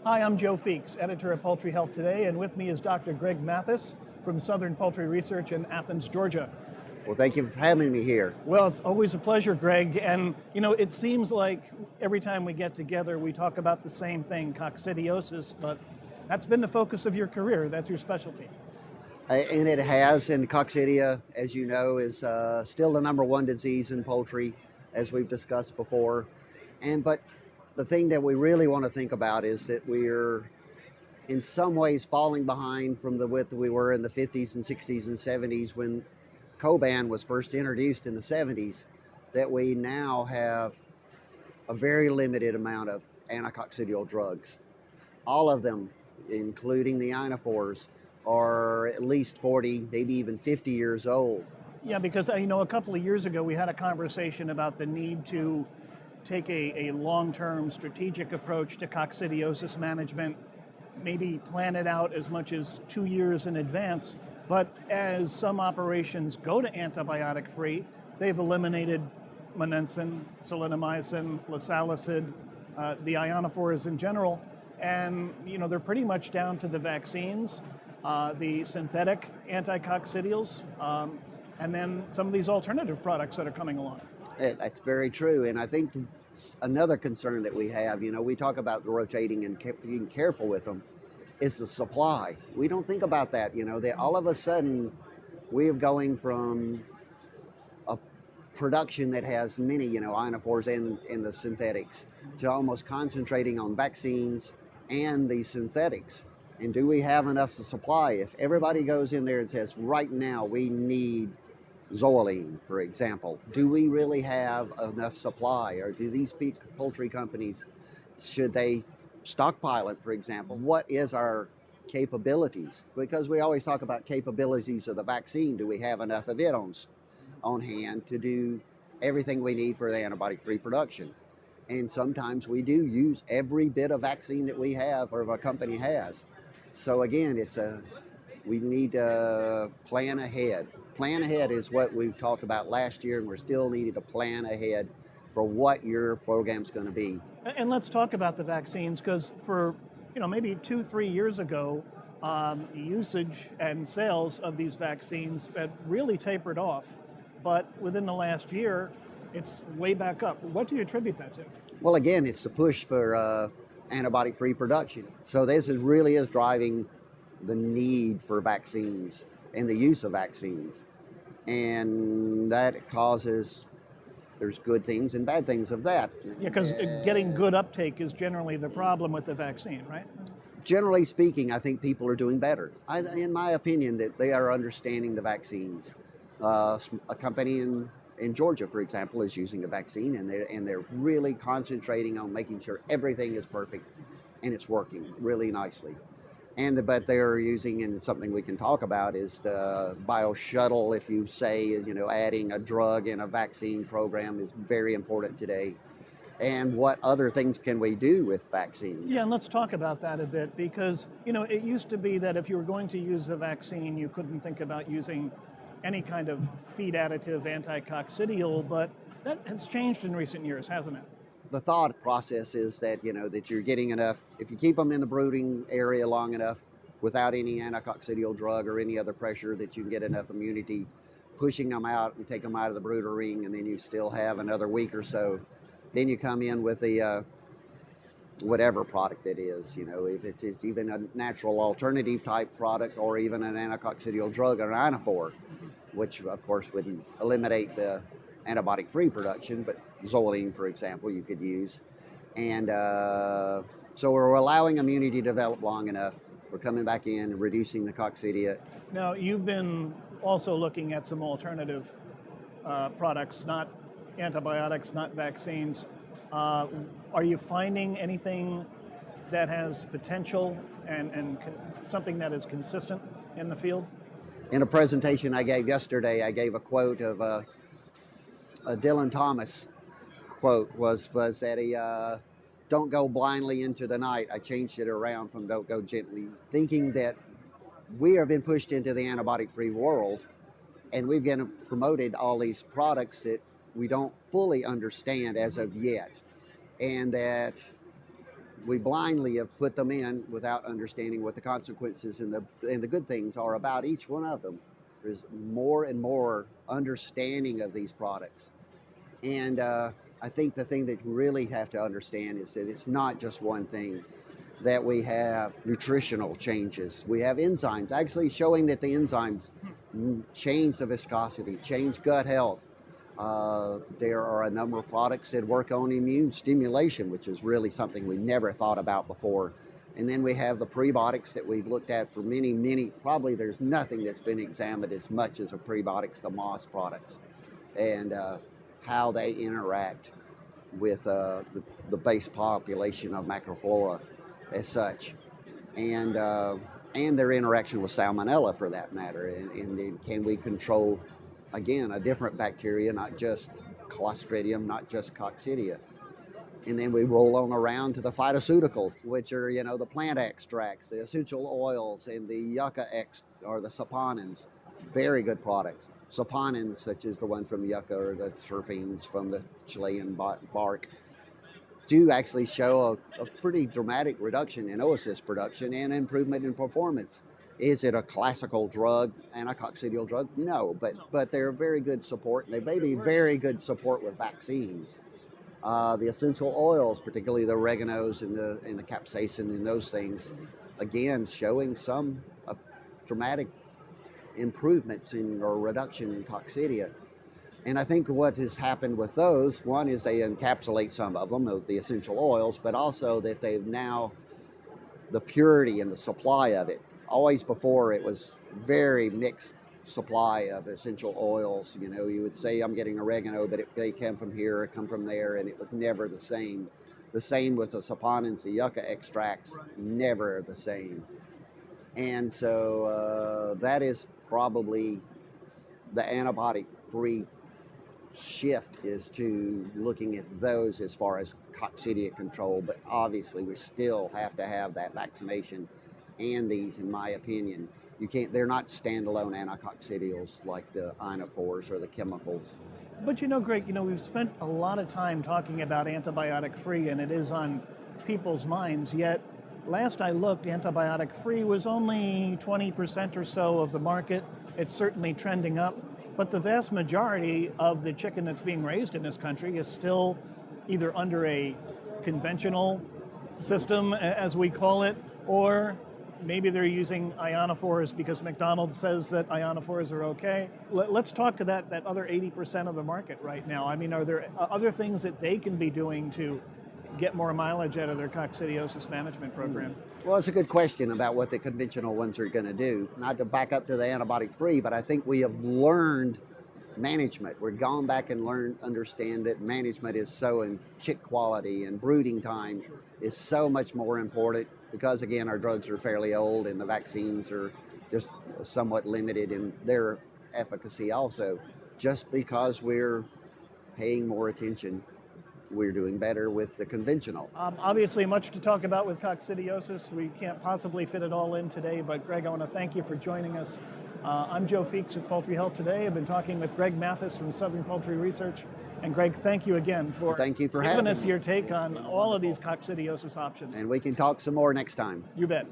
Hi, I'm Joe Feeks, editor of Poultry Health Today, and with me is Dr. Greg Mathis from Southern Poultry Research in Athens, Georgia. Well, thank you for having me here. Well, it's always a pleasure, Greg, and it seems like every time we get together we talk about the same thing, coccidiosis, but that's been the focus of your career. That's your specialty. And it has, and coccidia, as you know, is still the number one disease in poultry, as we've discussed before. But the thing that we really want to think about is that we're in some ways falling behind from the width we were in the 50s and 60s and 70s when Coban was first introduced in the 70s, that we now have a very limited amount of anticoccidial drugs. All of them, including the ionophores, are at least 40, maybe even 50 years old. Yeah, because a couple of years ago we had a conversation about the need to take a long-term strategic approach to coccidiosis management, maybe plan it out as much as 2 years in advance. But as some operations go to antibiotic-free, they've eliminated monensin, solinomycin, lasallicid, the ionophores in general, and they're pretty much down to the vaccines, the synthetic anticoccidials, and then some of these alternative products that are coming along. That's very true, and I think another concern that we have, we talk about the rotating and being careful with them, is the supply. We don't think about that, that all of a sudden we are going from a production that has many, ionophores and the synthetics, to almost concentrating on vaccines and the synthetics. And do we have enough supply? If everybody goes in there and says, right now we need Zoeline, for example, do we really have enough supply? Or do these poultry companies, should they stockpile it, for example? What is our capabilities? Because we always talk about capabilities of the vaccine. Do we have enough of it on hand to do everything we need for the antibiotic-free production? And sometimes we do use every bit of vaccine that we have or our company has. So again, we need to plan ahead. Plan ahead is what we talked about last year, and we're still needing to plan ahead for what your program's going to be. And let's talk about the vaccines, because for maybe 2-3 years ago, usage and sales of these vaccines had really tapered off. But within the last year, it's way back up. What do you attribute that to? Well, again, it's the push for antibiotic-free production. So this really is driving the need for vaccines and the use of vaccines. And that causes, there's good things and bad things of that. Yeah, because getting good uptake is generally the problem with the vaccine, right? Generally speaking, I think people are doing better. In my opinion, that they are understanding the vaccines. A company in Georgia, for example, is using a vaccine, and they're really concentrating on making sure everything is perfect and it's working really nicely. But they're using, and something we can talk about is the bio shuttle. If you say, adding a drug in a vaccine program is very important today. And what other things can we do with vaccines? Yeah, and let's talk about that a bit, because it used to be that if you were going to use a vaccine, you couldn't think about using any kind of feed additive anticoccidial, but that has changed in recent years, hasn't it? The thought process is that, that you're getting enough, if you keep them in the brooding area long enough without any anticoccidial drug or any other pressure, that you can get enough immunity pushing them out and take them out of the brooder ring, and then you still have another week or so. Then you come in with the whatever product it is, if it's even a natural alternative type product or even an anticoccidial drug or an ionophore, which of course wouldn't eliminate the antibiotic-free production, but Zoeline, for example, you could use. And so we're allowing immunity to develop long enough. We're coming back in and reducing the coccidia. Now, you've been also looking at some alternative products, not antibiotics, not vaccines. Are you finding anything that has potential and something that is consistent in the field? In a presentation I gave yesterday, I gave a quote of a Dylan Thomas quote was that he don't go blindly into the night. I changed it around from don't go gently, thinking that we have been pushed into the antibiotic-free world, and we've been promoted all these products that we don't fully understand as of yet, and that we blindly have put them in without understanding what the consequences and the good things are about each one of them. There's more and more understanding of these products. And I think the thing that you really have to understand is that it's not just one thing, that we have nutritional changes. We have enzymes actually showing that the enzymes change the viscosity, change gut health. There are a number of products that work on immune stimulation, which is really something we never thought about before. And then we have the prebiotics that we've looked at for many, probably there's nothing that's been examined as much as the prebiotics, the moss products, and how they interact with the base population of macroflora as such, and their interaction with salmonella for that matter. And can we control, again, a different bacteria, not just Clostridium, not just Coccidia? And then we roll on around to the phytoceuticals, which are, the plant extracts, the essential oils, and the yucca or the saponins. Very good products. Saponins, such as the one from yucca or the terpenes from the Chilean bark, do actually show a pretty dramatic reduction in oocyst production and improvement in performance. Is it a classical drug and a coccidial drug? No, but they're very good support, and they may be very good support with vaccines. The essential oils, particularly the oreganos and the capsaicin and those things, again, showing some dramatic improvements or reduction in coccidia. And I think what has happened with those, one is they encapsulate some of them, the essential oils, but also that they've now, the purity and the supply of it. Always before it was very mixed supply of essential oils. You would say, I'm getting oregano, but it may come from here or come from there, and it was never the same. The same with the saponins, the yucca extracts, never the same. And so that is probably the antibiotic-free shift, is to looking at those as far as coccidia control, but obviously we still have to have that vaccination and these, in my opinion. They're not standalone anticoccidials like the inophores or the chemicals. But Greg, we've spent a lot of time talking about antibiotic-free, and it is on people's minds, yet last I looked, antibiotic-free was only 20% or so of the market. It's certainly trending up. But the vast majority of the chicken that's being raised in this country is still either under a conventional system, as we call it, or maybe they're using ionophores because McDonald's says that ionophores are okay. Let's talk to that other 80% of the market right now. I mean, are there other things that they can be doing to get more mileage out of their coccidiosis management program? Well, it's a good question about what the conventional ones are going to do. Not to back up to the antibiotic-free, but I think we have learned management. We're gone back and understand that management is so, in chick quality and brooding time is so much more important, because again, our drugs are fairly old and the vaccines are just somewhat limited in their efficacy also. Just because we're paying more attention, we're doing better with the conventional. Obviously, much to talk about with coccidiosis. We can't possibly fit it all in today, but Greg, I want to thank you for joining us. I'm Joe Feeks with Poultry Health Today. I've been talking with Greg Mathis from Southern Poultry Research. And Greg, thank you again for giving us your take on all of these coccidiosis options. And we can talk some more next time. You bet.